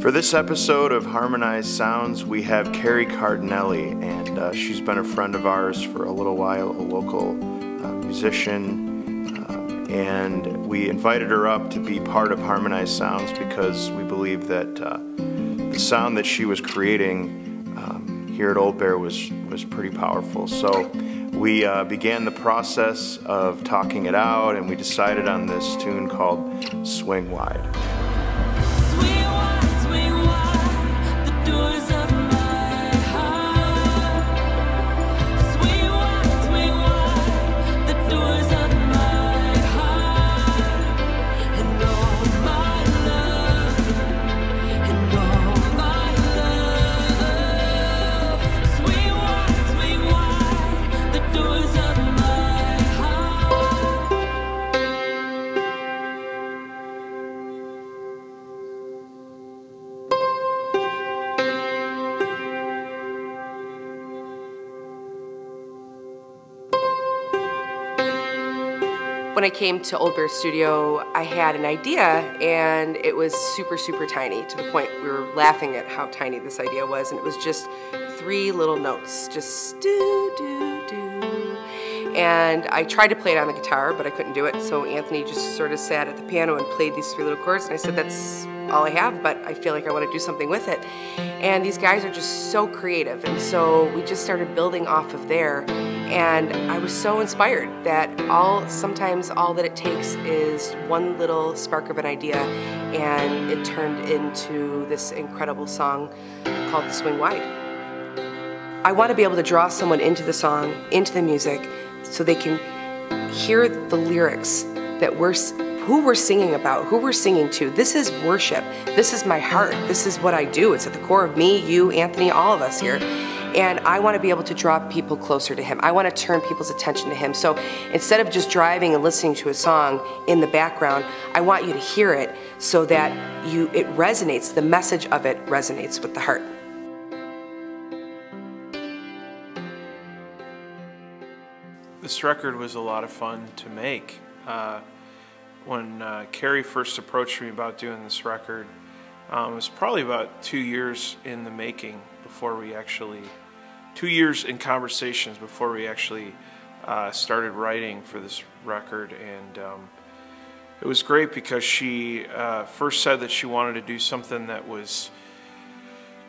For this episode of Harmonized Sounds, we have Keri Cardinale, and she's been a friend of ours for a little while, a local musician, and we invited her up to be part of Harmonized Sounds because we believe that the sound that she was creating here at Old Bear was pretty powerful. So we began the process of talking it out, and we decided on this tune called Swing Wide. When I came to Old Bear Studio, I had an idea, and it was super, super tiny, to the point we were laughing at how tiny this idea was, and it was just 3 little notes, just do, do, do. And I tried to play it on the guitar, but I couldn't do it, so Anthony just sort of sat at the piano and played these 3 little chords, and I said, that's all I have, but I feel like I want to do something with it. And these guys are just so creative, and so we just started building off of there. And I was so inspired that sometimes all that it takes is one little spark of an idea, and it turned into this incredible song called Swing Wide. I want to be able to draw someone into the song, into the music, so they can hear the lyrics that who we're singing about, who we're singing to. This is worship. This is my heart. This is what I do. It's at the core of me, you, Anthony, all of us here. And I want to be able to draw people closer to him. I want to turn people's attention to him. So instead of just driving and listening to a song in the background, I want you to hear it so that it resonates, the message of it resonates with the heart. This record was a lot of fun to make. When Keri first approached me about doing this record, it was probably about 2 years in the making before we actually, 2 years in conversations before we actually started writing for this record. And it was great because she first said that she wanted to do something that was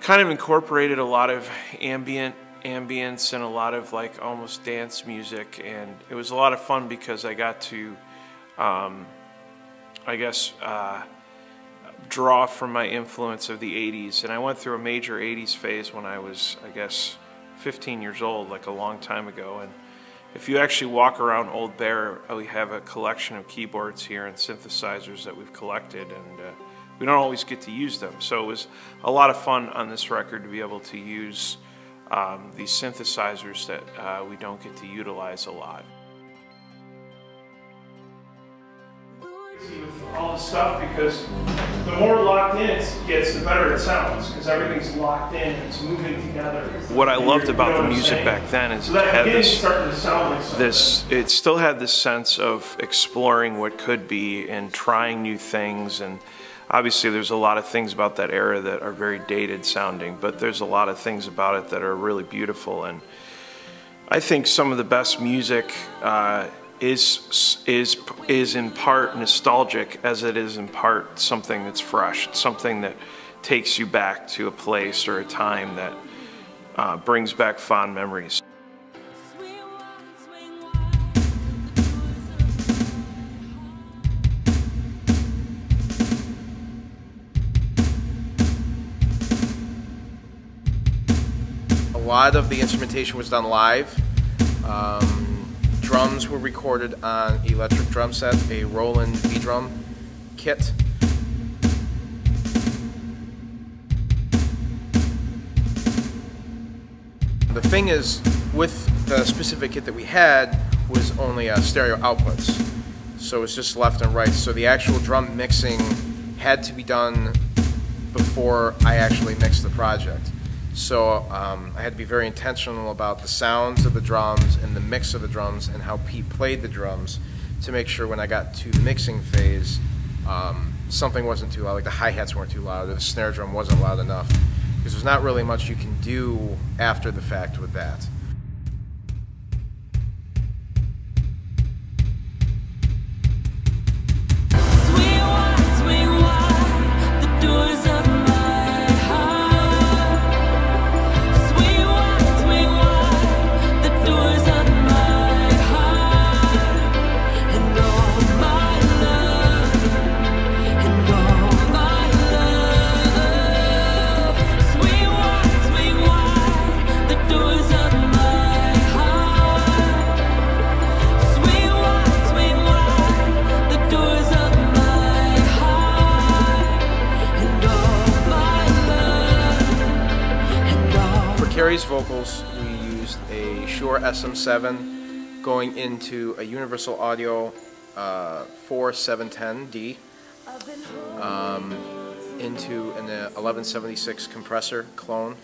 kind of incorporated a lot of ambience and a lot of like almost dance music, and it was a lot of fun because I got to I guess draw from my influence of the 80s, and I went through a major 80s phase when I was, I guess, 15 years old, like a long time ago. And if you actually walk around Old Bear, we have a collection of keyboards here and synthesizers that we've collected, and we don't always get to use them. So it was a lot of fun on this record to be able to use these synthesizers that we don't get to utilize a lot. With all the stuff, because the more locked in it gets, the better it sounds, because everything's locked in, it's moving together. What I loved about the music back then is it had it still had this sense of exploring what could be and trying new things. And obviously there's a lot of things about that era that are very dated sounding, but there's a lot of things about it that are really beautiful. And I think some of the best music is in part nostalgic as it is in part something that's fresh. It's something that takes you back to a place or a time that brings back fond memories. A lot of the instrumentation was done live. Drums were recorded on electric drum set, a Roland V-drum kit. The thing is, with the specific kit that we had, was only stereo outputs. So it's just left and right. So the actual drum mixing had to be done before I actually mixed the project. So I had to be very intentional about the sounds of the drums and the mix of the drums and how Pete played the drums to make sure when I got to the mixing phase something wasn't too loud, like the hi-hats weren't too loud, or the snare drum wasn't loud enough, because there's not really much you can do after the fact with that. Keri's vocals, we used a Shure SM7 going into a Universal Audio 4710D into an 1176 compressor clone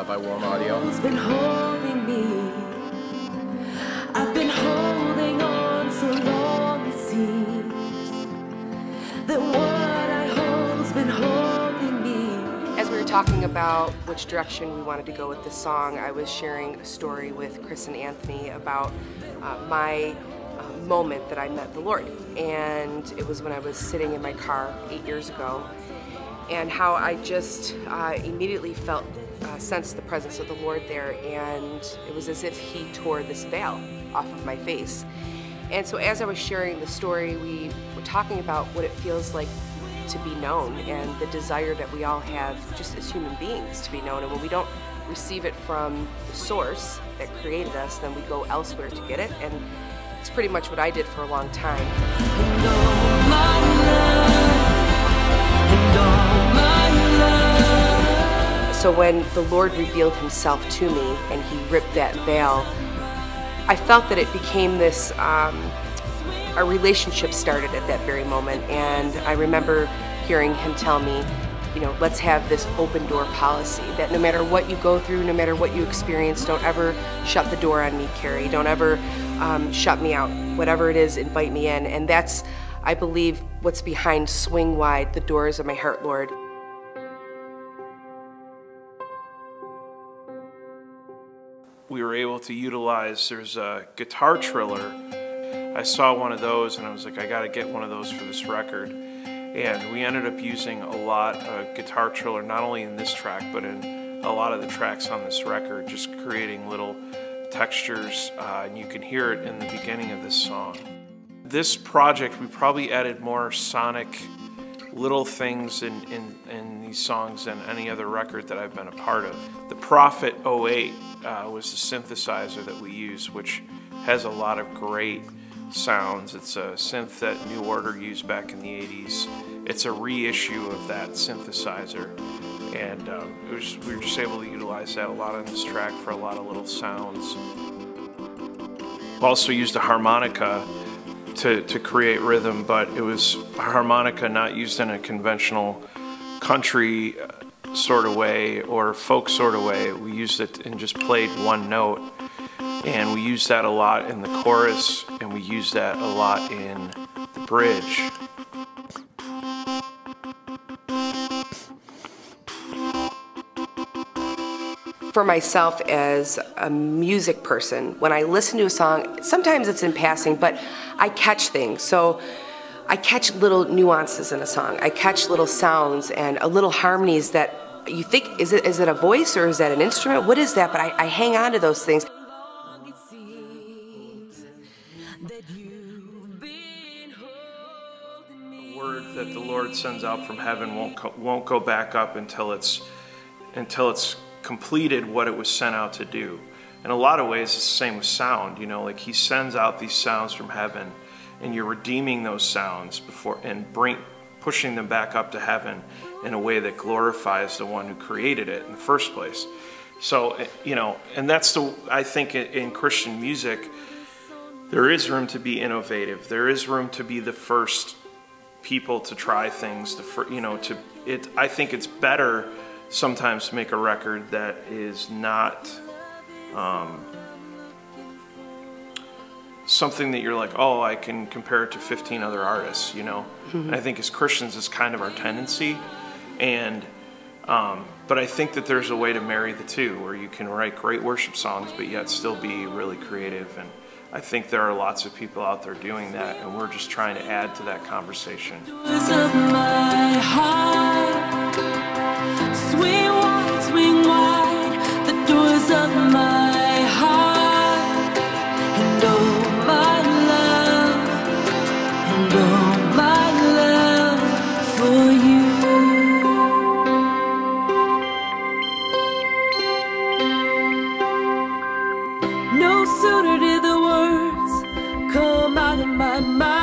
by Warm Audio. It's been holding me. I've been holding on so long, it seems that what I hold's been holding me. As we were talking about which direction we wanted to go with this song, I was sharing a story with Chris and Anthony about my moment that I met the Lord. And it was when I was sitting in my car 8 years ago, and how I just immediately sensed the presence of the Lord there, and it was as if He tore this veil off of my face. And so as I was sharing the story, we were talking about what it feels like to be known, and the desire that we all have just as human beings to be known. And when we don't receive it from the source that created us, then we go elsewhere to get it. And it's pretty much what I did for a long time. So when the Lord revealed Himself to me and He ripped that veil, I felt that it became this our relationship started at that very moment. And I remember hearing Him tell me, you know, let's have this open door policy, that no matter what you go through, no matter what you experience, don't ever shut the door on me, Keri. Don't ever shut me out. Whatever it is, invite me in. And that's, I believe, what's behind Swing Wide the Doors of My Heart, Lord. We were able to utilize, there's a guitar triller. I saw one of those and I was like, I gotta get one of those for this record. And we ended up using a lot of guitar triller, not only in this track, but in a lot of the tracks on this record, just creating little textures, and you can hear it in the beginning of this song. This project, we probably added more sonic little things in these songs than any other record that I've been a part of. The Prophet 08 was the synthesizer that we use, which has a lot of great sounds. It's a synth that New Order used back in the 80s. It's a reissue of that synthesizer, and we were just able to utilize that a lot on this track for a lot of little sounds. Also used a harmonica to create rhythm, but it was a harmonica not used in a conventional country sort of way or folk sort of way. We used it and just played one note. And we use that a lot in the chorus, and we use that a lot in the bridge. For myself as a music person, when I listen to a song, sometimes it's in passing, but I catch things. So I catch little nuances in a song. I catch little sounds and little harmonies that you think, is it a voice or is that an instrument? What is that? But I hang on to those things. Word that the Lord sends out from heaven won't go back up until it's completed what it was sent out to do. In a lot of ways, it's the same with sound. You know, like He sends out these sounds from heaven, and you're redeeming those sounds before and pushing them back up to heaven in a way that glorifies the one who created it in the first place. So, you know, and that's I think in Christian music, there is room to be innovative. There is room to be the first people to try things. I think it's better sometimes to make a record that is not something that you're like, oh, I can compare it to 15 other artists, you know. And I think as Christians, it's kind of our tendency, and but I think that there's a way to marry the two, where you can write great worship songs, but yet still be really creative. And I think there are lots of people out there doing that, and we're just trying to add to that conversation. Doors of my heart, swing wide, the doors of my heart, and oh my love, and oh my love for you. No sooner did the words come out of my mouth